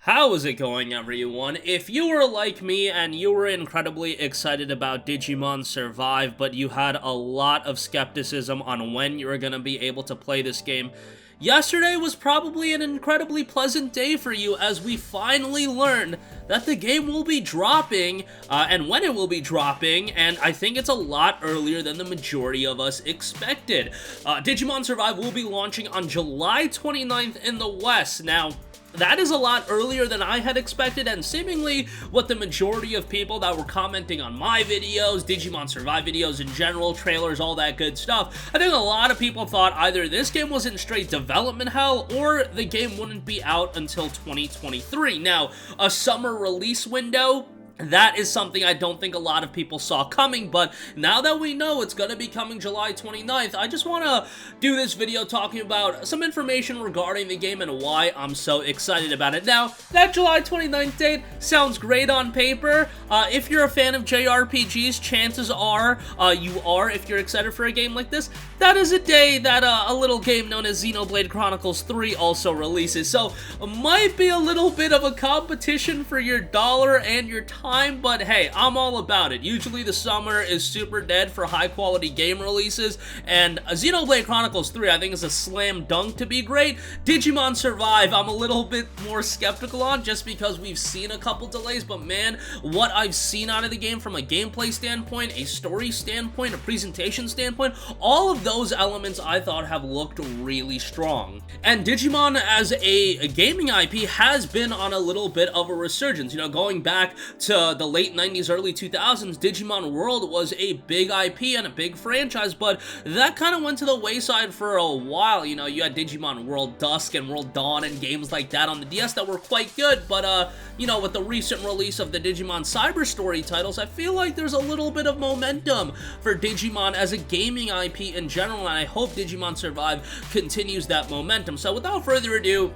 How is it going, everyone? If you were like me and you were incredibly excited about Digimon Survive, but you had a lot of skepticism on when you were going to be able to play this game, yesterday was probably an incredibly pleasant day for you as we finally learned that the game will be dropping, and when it will be dropping, and I think it's a lot earlier than the majority of us expected. Digimon Survive will be launching on July 29th in the West. Now, that is a lot earlier than I had expected, and seemingly what the majority of people that were commenting on my videos, Digimon Survive videos in general, trailers, all that good stuff, I think a lot of people thought either this game was in straight development hell, or the game wouldn't be out until 2023. Now, a summer release window, that is something I don't think a lot of people saw coming, but now that we know it's going to be coming July 29th, I just want to do this video talking about some information regarding the game and why I'm so excited about it. Now, that July 29th date sounds great on paper. If you're a fan of JRPGs, chances are you are if you're excited for a game like this. That is a day that a little game known as Xenoblade Chronicles 3 also releases, so it might be a little bit of a competition for your dollar and your time, but hey, I'm all about it. Usually the summer is super dead for high quality game releases, and Xenoblade Chronicles 3 I think is a slam dunk to be great. Digimon Survive I'm a little bit more skeptical on just because we've seen a couple delays, but man, what I've seen out of the game from a gameplay standpoint, a story standpoint, a presentation standpoint, all of those elements I thought have looked really strong. And Digimon as a gaming IP has been on a little bit of a resurgence. You know, going back to the late 90s, early 2000s, Digimon World was a big IP and a big franchise, but that kind of went to the wayside for a while. You know, you had Digimon World Dusk and World Dawn and games like that on the DS that were quite good, but you know, with the recent release of the Digimon Cyber Story titles, I feel like there's a little bit of momentum for Digimon as a gaming IP in general, and I hope Digimon Survive continues that momentum. So without further ado,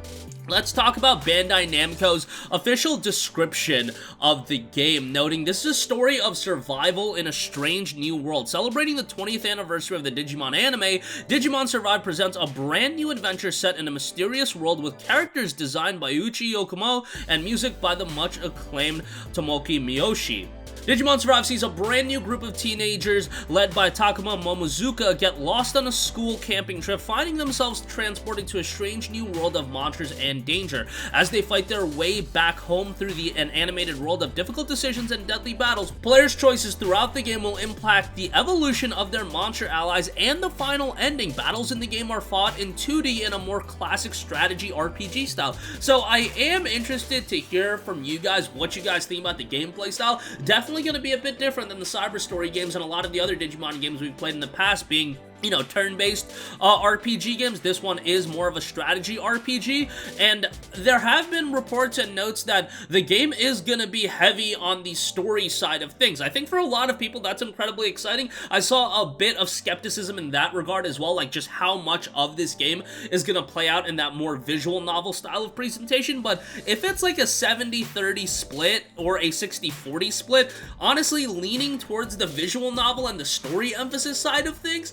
let's talk about Bandai Namco's official description of the game, noting this is a story of survival in a strange new world. Celebrating the 20th anniversary of the Digimon anime, Digimon Survive presents a brand new adventure set in a mysterious world with characters designed by Uchi Yokomo and music by the much acclaimed Tomoki Miyoshi. Digimon Survive sees a brand new group of teenagers led by Takuma Momozuka get lost on a school camping trip, finding themselves transported to a strange new world of monsters and danger. As they fight their way back home through an animated world of difficult decisions and deadly battles, players' choices throughout the game will impact the evolution of their monster allies and the final ending. Battles in the game are fought in 2D in a more classic strategy RPG style. So I am interested to hear from you guys what you guys think about the gameplay style. Definitely going to be a bit different than the Cyber Story games and a lot of the other Digimon games we've played in the past, being, you know, turn-based RPG games. This one is more of a strategy RPG, and there have been reports and notes that the game is gonna be heavy on the story side of things. I think for a lot of people that's incredibly exciting. I saw a bit of skepticism in that regard as well, like just how much of this game is gonna play out in that more visual novel style of presentation, but if it's like a 70-30 split or a 60-40 split, honestly leaning towards the visual novel and the story emphasis side of things,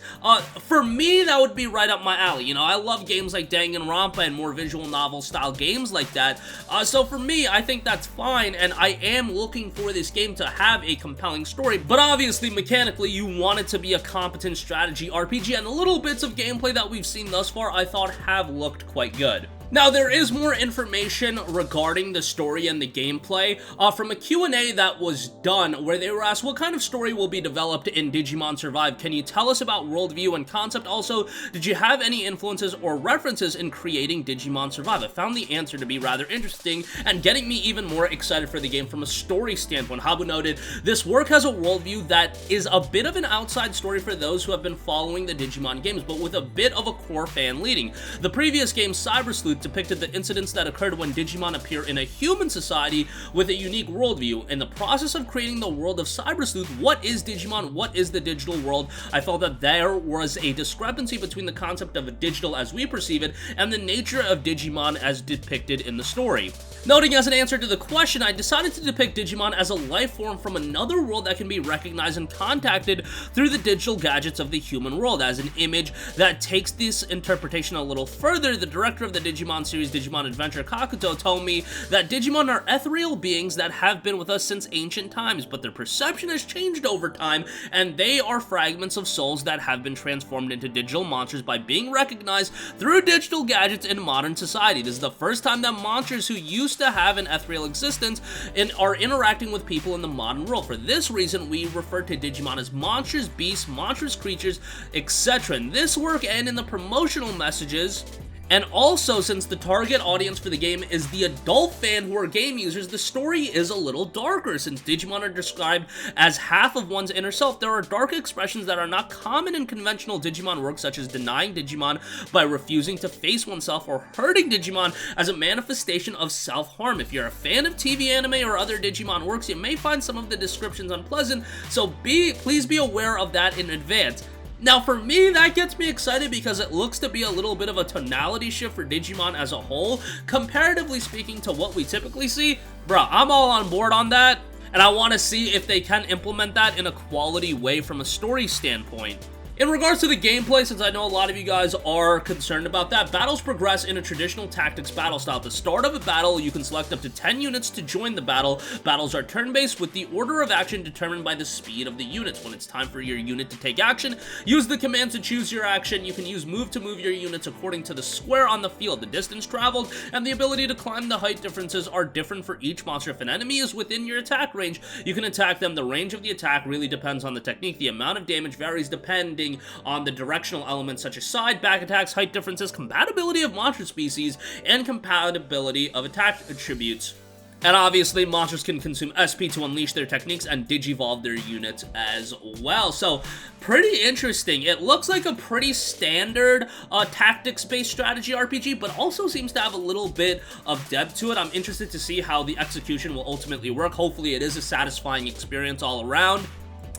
for me, that would be right up my alley. You know, I love games like Danganronpa and more visual novel style games like that. So for me, I think that's fine, and I am looking for this game to have a compelling story, but obviously, mechanically, you want it to be a competent strategy RPG, and the little bits of gameplay that we've seen thus far, I thought have looked quite good. Now, there is more information regarding the story and the gameplay from a Q&A that was done where they were asked what kind of story will be developed in Digimon Survive. Can you tell us about worldview and concept? Also, did you have any influences or references in creating Digimon Survive? I found the answer to be rather interesting and getting me even more excited for the game from a story standpoint. Habu noted, this work has a worldview that is a bit of an outside story for those who have been following the Digimon games, but with a bit of a core fan leading. The previous game, Cyber Sleuth, depicted the incidents that occurred when Digimon appear in a human society with a unique worldview. In the process of creating the world of Cyber Sleuth, what is Digimon? What is the digital world? I felt that there was a discrepancy between the concept of a digital as we perceive it and the nature of Digimon as depicted in the story. Noting as an answer to the question, I decided to depict Digimon as a life form from another world that can be recognized and contacted through the digital gadgets of the human world. As an image that takes this interpretation a little further, the director of the Digimon series, Digimon Adventure Kakuto, told me that Digimon are ethereal beings that have been with us since ancient times, but their perception has changed over time, and they are fragments of souls that have been transformed into digital monsters by being recognized through digital gadgets in modern society. This is the first time that monsters who used to have an ethereal existence and are interacting with people in the modern world. For this reason, we refer to Digimon as monsters, beasts, monstrous creatures, etc. In this work and in the promotional messages, and also, since the target audience for the game is the adult fan who are game users, the story is a little darker. Since Digimon are described as half of one's inner self, there are dark expressions that are not common in conventional Digimon work, such as denying Digimon by refusing to face oneself or hurting Digimon as a manifestation of self-harm. If you're a fan of TV anime or other Digimon works, you may find some of the descriptions unpleasant, so please be aware of that in advance. Now, for me, that gets me excited because it looks to be a little bit of a tonality shift for Digimon as a whole, comparatively speaking to what we typically see. Bruh, I'm all on board on that, and I want to see if they can implement that in a quality way from a story standpoint. In regards to the gameplay, since I know a lot of you guys are concerned about that, battles progress in a traditional tactics battle style. At the start of a battle, you can select up to 10 units to join the battle. Battles are turn-based with the order of action determined by the speed of the units. When it's time for your unit to take action, use the command to choose your action. You can use move to move your units according to the square on the field, the distance traveled, and the ability to climb. The height differences are different for each monster. If an enemy is within your attack range, you can attack them. The range of the attack really depends on the technique. The amount of damage varies depending on the directional elements such as side, back attacks, height differences, compatibility of monster species, and compatibility of attack attributes. And obviously, monsters can consume SP to unleash their techniques and digivolve their units as well. So, pretty interesting. It looks like a pretty standard tactics-based strategy RPG, but also seems to have a little bit of depth to it. I'm interested to see how the execution will ultimately work. Hopefully, it is a satisfying experience all around.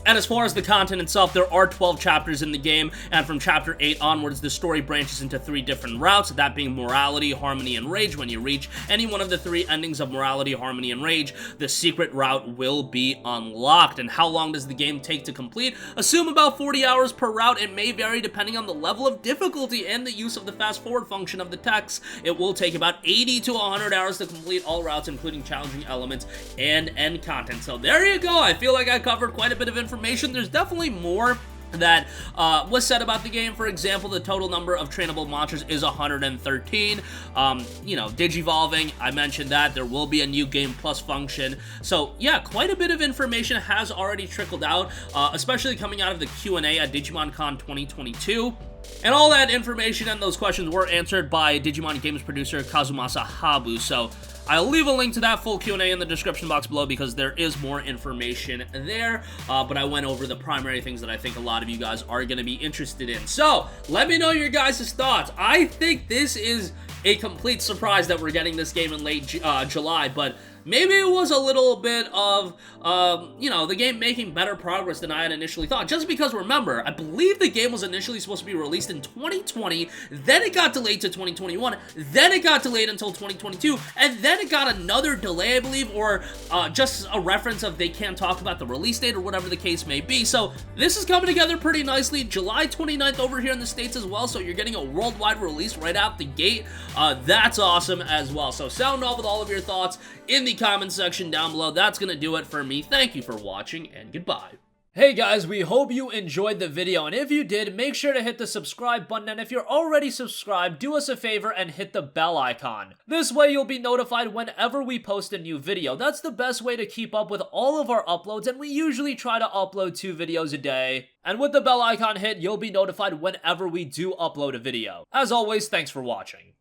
And as far as the content itself, there are 12 chapters in the game, and from chapter 8 onwards, the story branches into 3 different routes, that being morality, harmony, and rage. When you reach any one of the 3 endings of morality, harmony, and rage, the secret route will be unlocked. And how long does the game take to complete? Assume about 40 hours per route. It may vary depending on the level of difficulty and the use of the fast forward function of the text. It will take about 80 to 100 hours to complete all routes, including challenging elements and end content. So there you go. I feel like I covered quite a bit of information. There's definitely more that was said about the game. For example, the total number of trainable monsters is 113. You know, digivolving, I mentioned that. There will be a new Game Plus function. So, yeah, quite a bit of information has already trickled out, especially coming out of the Q&A at DigimonCon 2022. And all that information and those questions were answered by Digimon Games producer Kazumasa Habu. So, I'll leave a link to that full Q&A in the description box below because there is more information there, but I went over the primary things that I think a lot of you guys are going to be interested in. So, let me know your guys' thoughts. I think this is a complete surprise that we're getting this game in late July, but maybe it was a little bit of, you know, the game making better progress than I had initially thought. Just because, remember, I believe the game was initially supposed to be released in 2020, then it got delayed to 2021, then it got delayed until 2022, and then it got another delay, I believe, or just a reference of they can't talk about the release date or whatever the case may be. So this is coming together pretty nicely. July 29th over here in the States as well, so you're getting a worldwide release right out the gate. That's awesome as well. So sound off with all of your thoughts in the comment section down below. That's gonna do it for me. Thank you for watching, and goodbye. Hey guys, we hope you enjoyed the video, and if you did, make sure to hit the subscribe button, and if you're already subscribed, do us a favor and hit the bell icon. This way you'll be notified whenever we post a new video. That's the best way to keep up with all of our uploads, and we usually try to upload 2 videos a day. And with the bell icon hit, you'll be notified whenever we do upload a video. As always, thanks for watching.